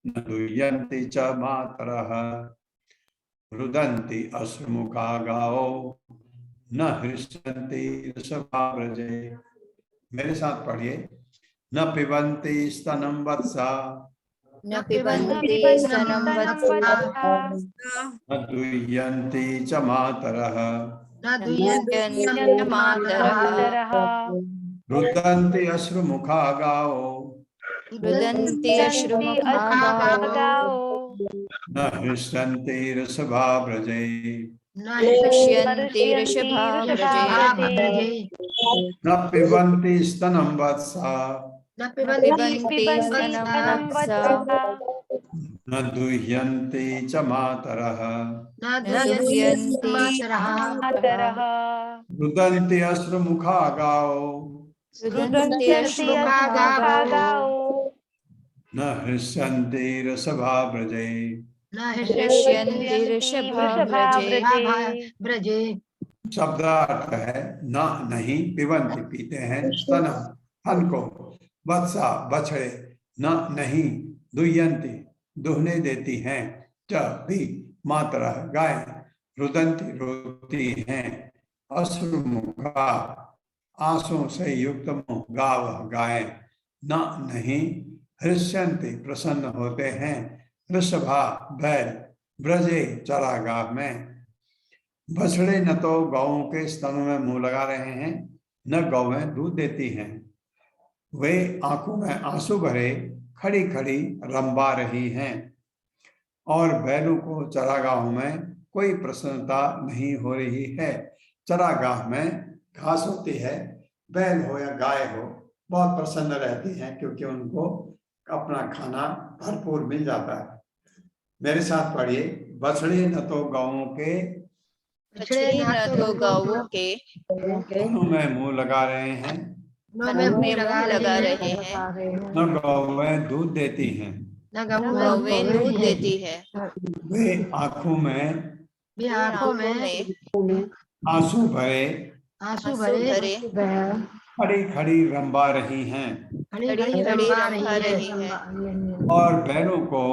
न दुह्यन्ति च मातरः रुदन्ति अश्रुमुखा गावो न हृष्यन्ति ऋषभा व्रजे। मेरे साथ पढ़िए, न पिबन्ति स्तनं वत्सा न पिबन्ति स्तनं वत्सा न दुह्यन्ति च मातरः न दुह्यन्ति मातरः रुदन्ति अश्रुमुखा गावो रुदन्ति अश्रुमुखा गावो न हृष्यन्ति ऋषभा व्रजे। न हृष्यन्ति ऋषभा व्रजे। न पिबन्ति स्तनं वत्सा न पिबन्ति स्तनं वत्सा न दुह्यन्ति च मातरः न दुह्यन्ति मातरः रुदन्ति अश्रुमुखा गावो रुदन्ति अश्रुमुखा गावो न हृष्यन्ति ऋषभा व्रजे। न हृष्यन्ति ऋषभा व्रजे। शब्दार्थ है न नहीं, पिबन्ति पीते हैं, स्तनम फल को, वत्सा बछड़े, न नहीं, दुह्यन्ति दुहने देती हैं, च भी मातरा गाय, रुदन्ति रोती हैं, अश्रुमुखा आंसू से युक्त मुंह, गाव गाय, न नहीं, हृष्यन्ति प्रसन्न होते हैं, ऋषभा बैल, ब्रजे चरागाह में। बछड़े न तो गौओं के स्तनों में मुंह लगा रहे हैं, न गौएं दूध देती हैं। वे आंखों में आंसू भरे खड़ी खड़ी रंबा रही हैं, और बैलों को चरागाहों में कोई प्रसन्नता नहीं हो रही है। चरागाह में घास होती है, बैल हो या गाय हो बहुत प्रसन्न रहती हैं, क्योंकि उनको अपना खाना भरपूर मिल जाता है। मेरे साथ पढ़िए, बछड़े न तो गौओं के स्तनों में मुंह लगा रहे हैं, लगा रहे हैं, न गौएं दूध देती हैं, गौएं दूध देती है। वे आंखों में आंसू भरे खड़ी खड़ी रंबा रही हैं, और बैलों को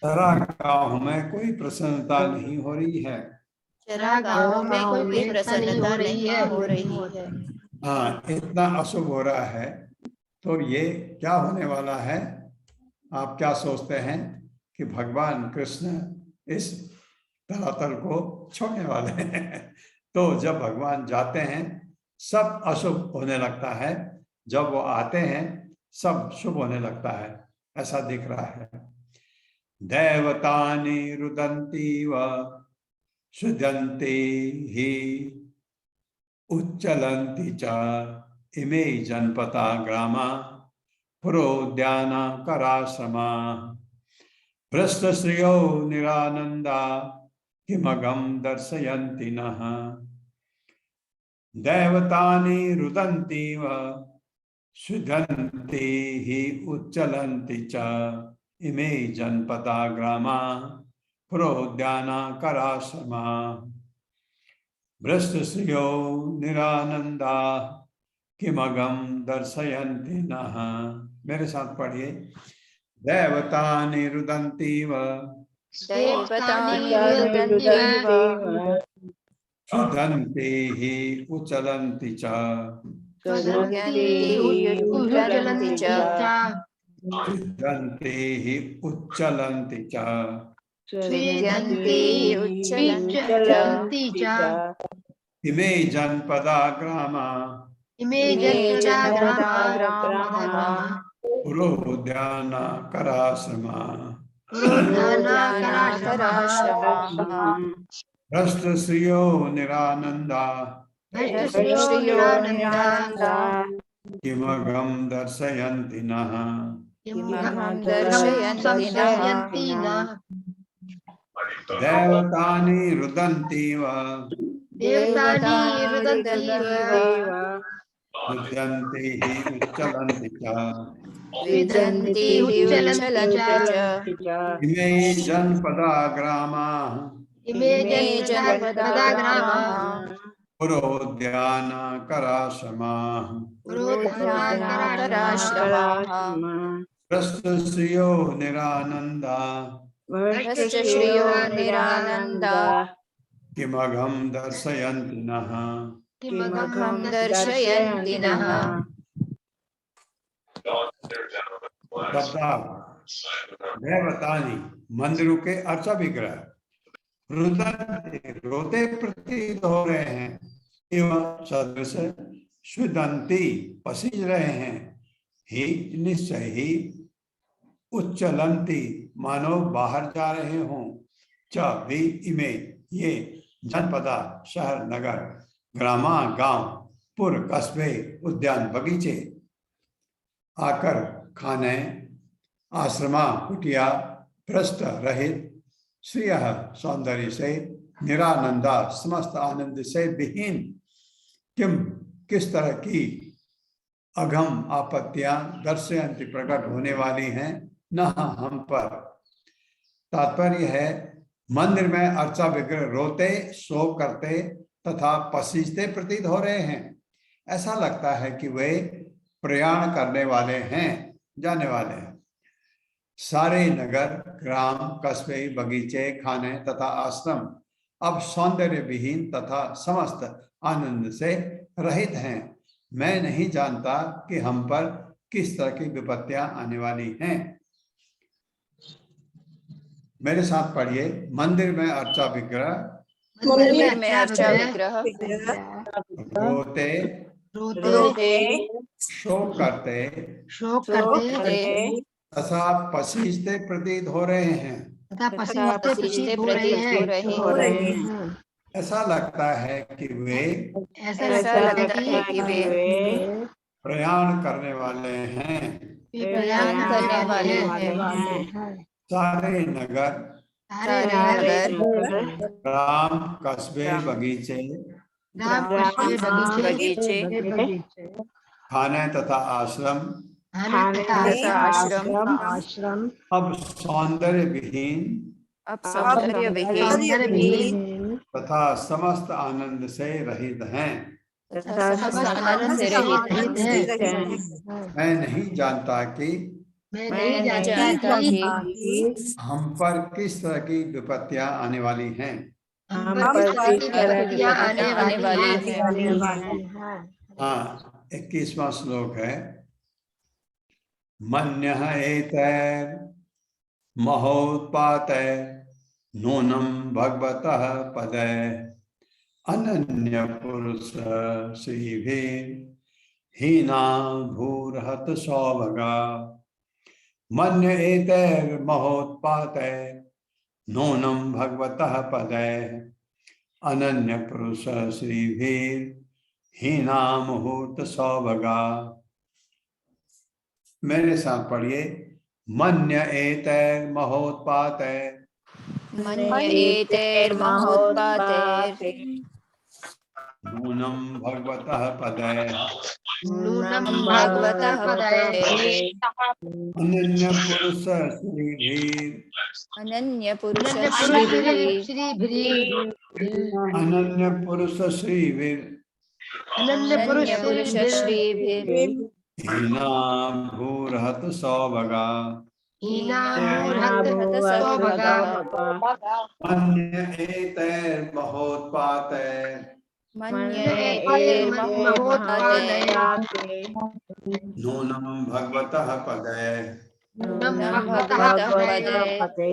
चरागाहों में कोई प्रसन्नता नहीं हो रही है। चरागाहों में कोई प्रसन्नता नहीं हो रही है। हाँ, इतना अशुभ हो रहा है। तो ये क्या होने वाला है? आप क्या सोचते हैं कि भगवान कृष्ण इस धरातल को छोड़ने वाले हैं? तो जब भगवान जाते हैं सब अशुभ होने लगता है, जब वो आते हैं सब शुभ होने लगता है, ऐसा दिख रहा है। दैवतानि रुदन्ति व शुद्धन्ति ही उच्चलन्ति च इमे जनपदा ग्रामा पुरोद्यानाकराश्रमा भ्रष्टश्रियो निरानन्दा किमगं दर्शयन्ति नः दैवतानि रुदन्तीव सुगन्ति हि उच्चलन्ति च इमे जनपदा ग्रामा पुरोद्यानाकराश्रमा भ्रष्टश्रियो निरानन्दा किमगं दर्शयन्ति नः। मेरे साथ पढ़िए। दैवतानि रुदन्तीव सुदन्ति हि उच्चलन्ति च सुदन्ति हि उच्चलन्ति च इमे जनपदा ग्रामा पुरोद्यानाकराश्रमा भ्रष्टश्रियो निरानन्दा किमगं दर्शयन्ति नः देवतानि रुदन्तीव रुदन्ति हि उच्चलन्ति च इमे जनपदा ग्रामा पुरोद्यानाकराश्रमा भ्रष्टश्रियो निरानन्दा किमगं दर्शयन्ति नः देवतानि मंदिरों के अर्चा विग्रह रोते प्रतीत हो रहे हैं एवं सदृश सुदंती पसीज रहे हैं ही निश्चय ही उच्चलंती मानो बाहर जा रहे हों च भी इमे ये जनपदा शहर नगर ग्रामा गांव पुर कस्बे उद्यान बगीचे आकर खाने आश्रमा कुटिया भ्रष्ट रहित श्रेय सौंदर्य से निरानंदा समस्त आनंद से विहीन किस तरह की अघम आपत्तियां दर्शयंती प्रकट होने वाली हैं न हम पर। तात्पर्य है मंदिर में अर्चा विग्रह रोते शोक करते तथा पसीजते प्रतीत हो रहे हैं। ऐसा लगता है कि वे प्रयाण करने वाले हैं, जाने वाले हैं। सारे नगर ग्राम कस्बे बगीचे खाने तथा आश्रम अब सौंदर्य विहीन तथा समस्त आनंद से रहित हैं। मैं नहीं जानता कि हम पर किस तरह की विपत्तियां आने वाली हैं। मेरे साथ पढ़िए। मंदिर में अर्चा विग्रह रोते शोक करते तथा पसीजते प्रतीत हो रहे हैं। ऐसा लगता है कि वे प्रयाण करने वाले हैं। सारे नगर ग्राम कस्बे बगीचे खाने तथा आश्रम अब सौंदर्य विहीन तथा समस्त आनंद से रहित हैं। मैं नहीं जानता कि हम पर किस तरह की विपत्तियां आने वाली हैं। हाँ, 21वां श्लोक है। मन्यः एतैर् महोत्पातैः नूनं भगवतः पदै अनन्य पुरुष श्रीभिः हीना भूरहत सौभगा। मन्य एतैर् महोत्पातैः नूनं भगवतः पदै अनन्य पुरुष श्रीभिः हीना मुहूर्त सौभगा। मेरे साथ पढ़िए। मन्य एतैर्महोत्पातैः मन्येतेर्महोत्पाते नूनं भगवतः पदे नूनं भगवतः भगवतः पदे अनन्य पुरुष श्रीधीर अनन्य पुरुष अनन्य पुरुष श्रीवीर अनन्य अनन्य पुरुष श्रीभिर् हीना भूरहत सौभगा हीनामूर्हत सौभगा अन्य एतैर्महोत्पातैः मन्येतेर्महोत्पाते नूनं भगवतः पदे नूनं भगवतः पदे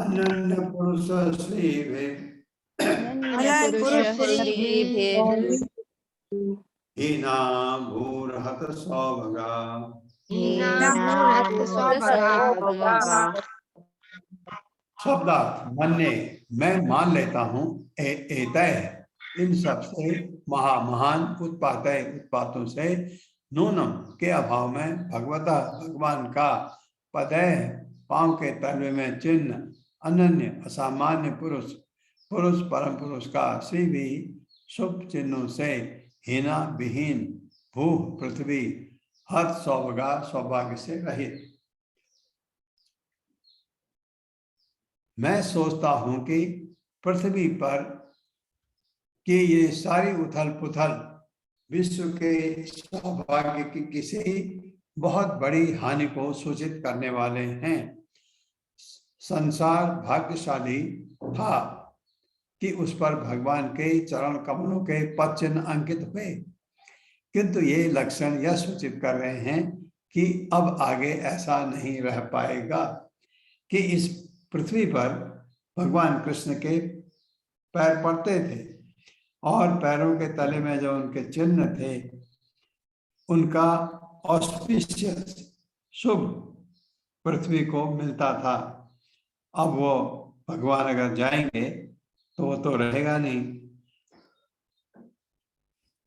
अनन्य पुरुष श्रीवीर अनन्य पुरुष श्रीभिर् हीना भूरहत सौभगा हीनामूर्हत सौभगा शब्दार्थ मन्ने मैं मान लेता हूँ एतय इन सबसे महान उत्पातय उत्पातों से नूनम के अभाव में भगवता भगवान का पदय पांव के तलवे में चिन्ह अनन्य असामान्य पुरुष परम पुरुष का श्री भी शुभ चिन्हों से हीना विहीन भू पृथ्वी हर सौभाग्य से रहित। मैं सोचता हूं कि पृथ्वी पर कि ये सारी उथल पुथल विश्व के सौभाग्य की किसी बहुत बड़ी हानि को सूचित करने वाले हैं। संसार भाग्यशाली था कि उस पर भगवान के चरण कमलों के पद चिन्ह अंकित हुए, किंतु ये लक्षण यह सूचित कर रहे हैं कि अब आगे ऐसा नहीं रह पाएगा कि इस पृथ्वी पर भगवान कृष्ण के पैर पड़ते थे और पैरों के तले में जो उनके चिन्ह थे उनका ऑस्पिशियस शुभ पृथ्वी को मिलता था। अब वो भगवान अगर जाएंगे तो वो तो रहेगा नहीं,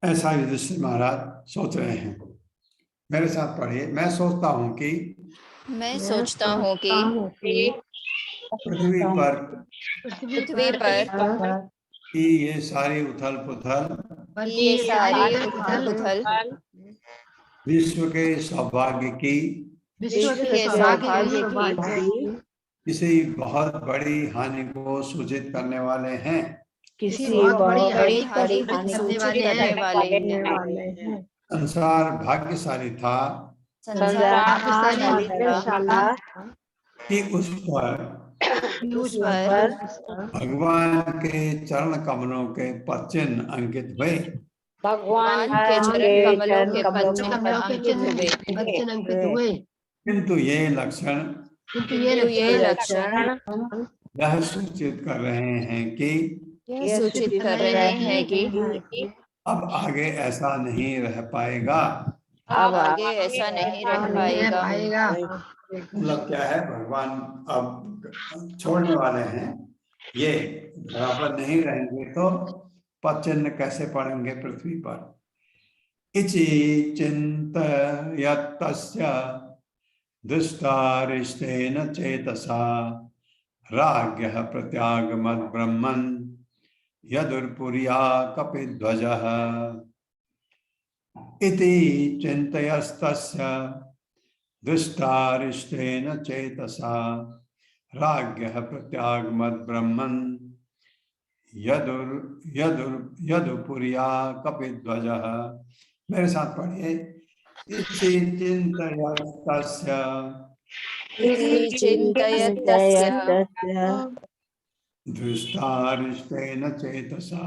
ऐसा युधिष्ठिर महाराज सोच रहे हैं। मेरे साथ पढ़िए। मैं सोचता हूँ कि पृथ्वी पर कि ये सारी उथल पुथल विश्व के सौभाग्य की किसी बहुत बड़ी हानि को सूचित करने वाले हैं। संसार भाग्यशाली था कि उस पर भगवान के चरण कमलों के पद चिन्ह अंकित हुए। किंतु ये लक्षण यह सूचित कर रहे हैं कि अब आगे ऐसा नहीं रह पाएगा। मतलब क्या है, भगवान अब छोड़ने वाले हैं, ये धरा पर नहीं रहेंगे तो पद चिन्ह कैसे पड़ेंगे पृथ्वी पर। इचि चिन्तयत्तस्य दुष्टारिष्टेन चेतसा राज्ञः प्रत्यागमद्ब्रह्मन् यदुर्पुर्या कपिध्वजः। इति चिन्तयस्तस्य दुष्टारिष्टेन चेतसा राज्ञः प्रत्यागमद्ब्रह्मन् यदुर्पुर्या कपिध्वजः। मेरे साथ पढ़िए। इति चिन्तयस्तस्य दुष्टारिष्टेन चेतसा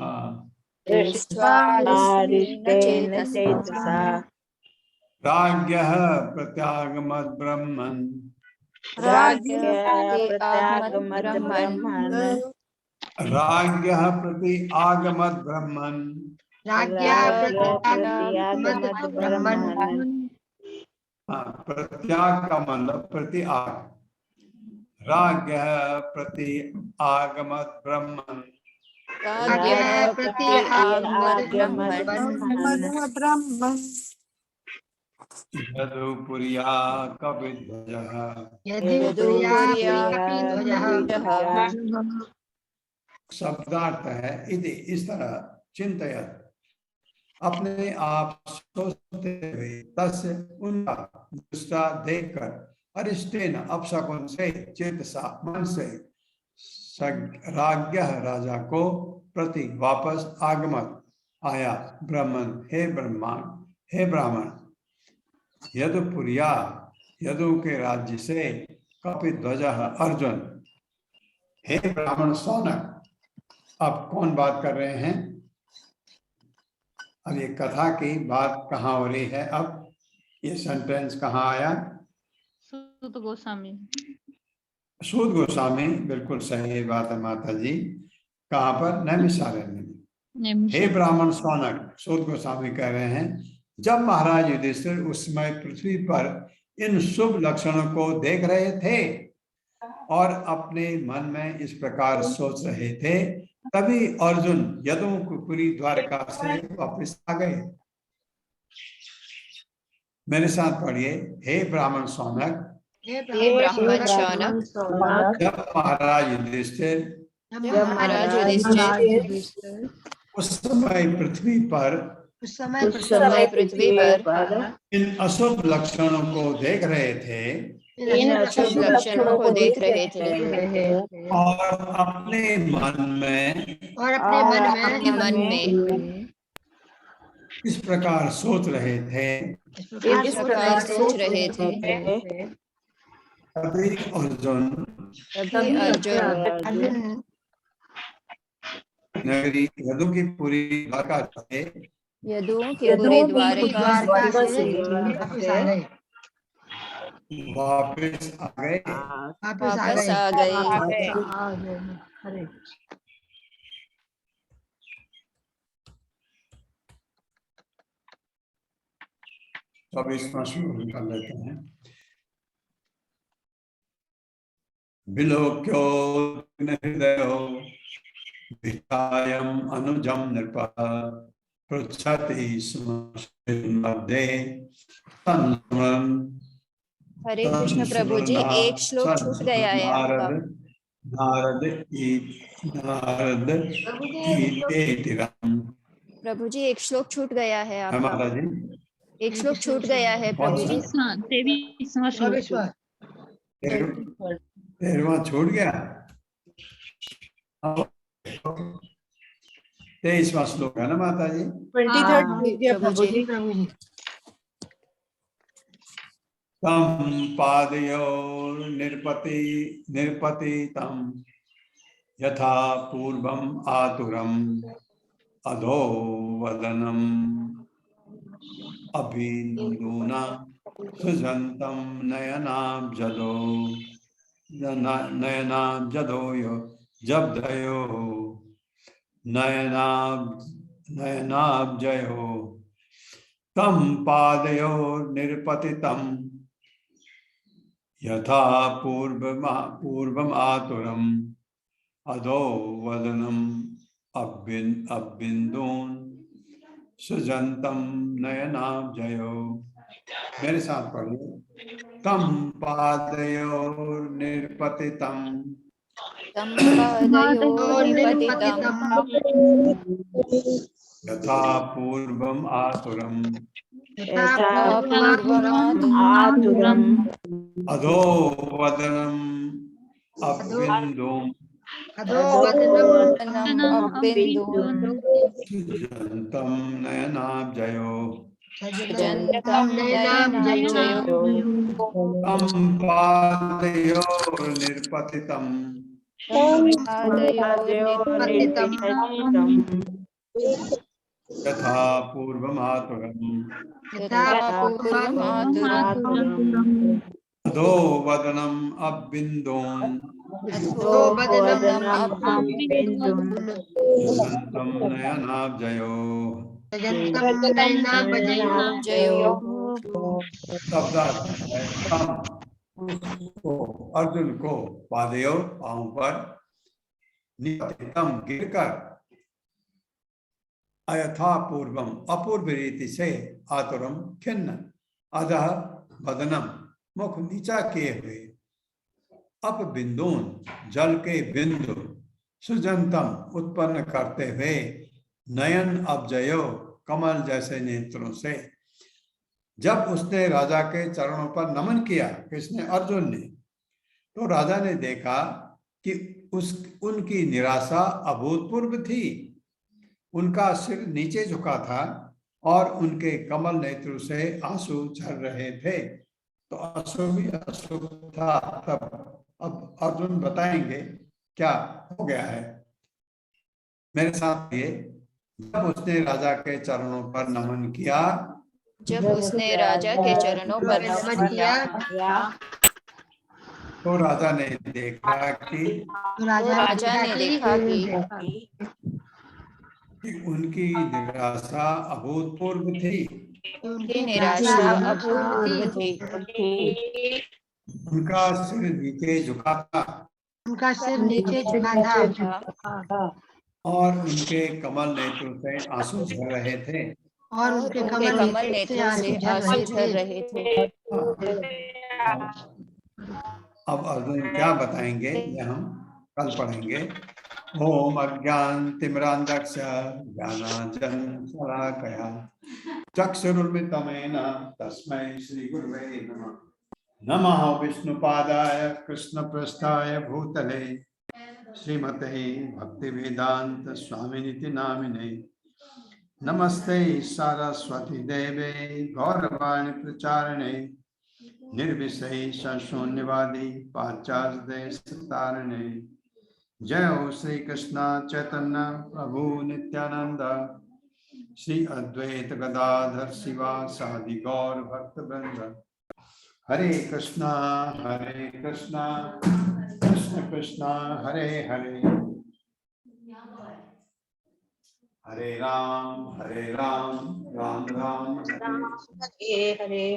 राज्ञः प्रत्यागमद्ब्रह्मन् राज्ञः प्रति आगमद्ब्रह्मन् प्रत्याग का मतलब प्रति आग। राज्ञः प्रति आगमद्ब्रह्मन् यदुपुर्या कपिध्वजः यदि शब्दार्थ है इति इस तरह चिंतयत अपने आप सोचते हुए तस्य उनका दूसरा देखकर अरिष्टेन अपशकुन से चेतसा मन से राज्ञ राजा को प्रति वापस आगमन आया ब्राह्मण हे ब्राह्मण यदुपुर्या यदु के राज्य से कपिध्वज अर्जुन हे ब्राह्मण सौनक। अब कौन बात कर रहे हैं? अब ये कथा की बात कहाँ हो रही है? अब ये सेंटेंस कहाँ आया? सूत गोस्वामी। सूत गोस्वामी, बिल्कुल सही बात है माता जी। कहाँ पर? नैमिषारण्य में। हे ब्राह्मण सौनक, सूत गोस्वामी कह रहे हैं जब महाराज युधिष्ठिर उस समय पृथ्वी पर इन शुभ लक्षणों को देख रहे थे और अपने मन में इस प्रकार सोच रहे थे, तभी अर्जुन यदुपुरी द्वारका से वापस आ गए। मेरे साथ पढ़िए, हे ब्राह्मण सौनक, जब महाराज युधिष्ठिर उस समय पृथ्वी पर इन अशुभ लक्षणों को देख रहे थे और अपने मन में इस प्रकार सोच रहे थे, तभी अर्जुन नगरी यदु की पूरी द्वारका से वापस आ गए। तो अब इसमें शुरू कर लेते हैं। बिलोक्यो हृदयो विचायम अनुजम नृपः पृच्छति स्म मध्ये तन्मम। हरे कृष्ण प्रभु जी, एक श्लोक छूट गया है आपका। प्रभु जी एक श्लोक छूट गया है आपका। एक श्लोक छूट गया है प्रभु जी। 13वां छूट गया। 23वां श्लोक है ना माता जी? 23rd तम पादयो निर्पति तम यथा पूर्वम आतुरम अधो वदनम अभिनूना सुजंतम नयनाब्जयो जब्दयो नयनाब्जयो तम पादयो निर्पतितम यथा पूर्वम आतुरम अधो वदनम अबिंदून सुजंतम नयनाब्जयो। मेरे साथ पढ़िए, तम पादयोर निर्पतितम यथा पूर्वम आतुरम अधो वदनम अबिंदुम सुजंतम नयनाब्जयो तम पादयोर निर्पतितम यथा पूर्वम आतुरम अधो वदनम अबिंदून सुजंतम नयनाब्जयो। शब्दार्थ है तम को, अर्जुन को, पादयो पांव पर, निपतितम गिरकर, अयथा पूर्वम अपूर्व रीति से, आतुरम खिन्न अधः बदनम, मुख नीचा किए हुए, अप बिंदुन, जल के बिंदु, सुजंतम, उत्पन्न करते हुए, नयन अब्जयो, कमल जैसे नेत्रों से। जब उसने राजा के चरणों पर नमन किया, किसने? अर्जुन ने, तो राजा ने देखा कि उनकी निराशा अभूतपूर्व थी। उनका सिर नीचे झुका था और उनके कमल नेत्र से आंसू झर रहे थे। तो आंसू भी अशुभ था। तब अब अर्जुन बताएंगे क्या हो गया है। मेरे साथ ये, जब उसने राजा के चरणों पर नमन किया, जब उसने राजा के चरणों पर नमन किया, तो राजा ने देखा कि उनकी निराशा अभूतपूर्व थी। उनकी निराशा अभूतपूर्व थी। उनका सिर नीचे झुका था उनका सिर नीचे झुका था और उनके कमल नेत्रों से आंसू झर रहे थे। और उनके कमल नेत्रों से आंसू झर रहे थे। अब अर्जुन क्या बताएंगे ये हम कल पढ़ेंगे। ओम अज्ञानतिमिरान्धस्य ज्ञानाञ्जन शलाकया चक्षुरुन्मिलितं तस्मै श्रीगुरवे नमः। नमः विष्णुपादाय कृष्णप्रेष्ठाय भूतले श्रीमते भक्तिवेदांत स्वामिनिति नामिने। नमस्ते सरस्वती देवे गौरवाणी प्रचारिणे निर्विशेष शून्यवादी पाश्चात्य देश तारिणे। जय हो श्री कृष्ण चैतन्य प्रभु नित्यानंद श्री अद्वैत गदाधर शिवासादि गौर भक्त वृंद। हरे कृष्णा कृष्ण कृष्ण हरे हरे, हरे राम राम राम हरे हरे।